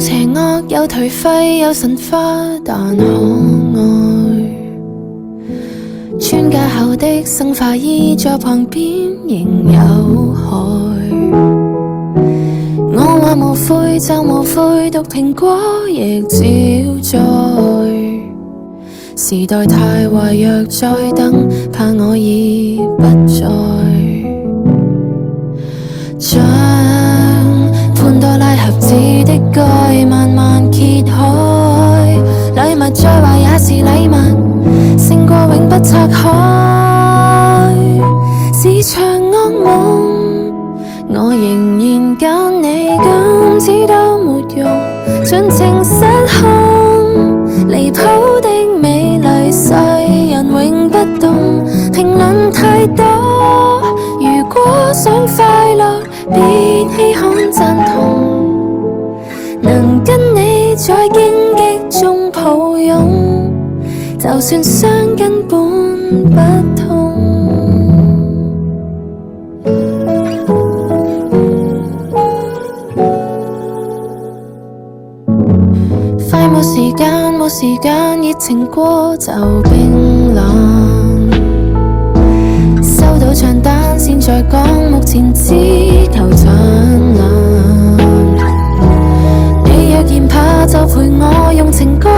邪惡，有頹廢，有神化，但可愛。穿架後的生化衣在旁邊仍有害。我話無悔就無悔，毒蘋果亦照在。時代太壞，若再等，怕我已不在。將潘多拉盒子的蓋慢慢揭開，禮物再壞也是禮物，勝過永不拆開。是場惡夢，我仍然揀你，今次都沒用，盡情失控，離譜的美麗，世人永不懂，評論太多。如果想快樂，別稀罕贊同，能跟你在荊棘中抱擁，就算傷根本不痛。快沒時間，沒時間，熱情過就冰冷。收到賬單先再講，目前只求燦爛。你若嫌怕就陪我用情歌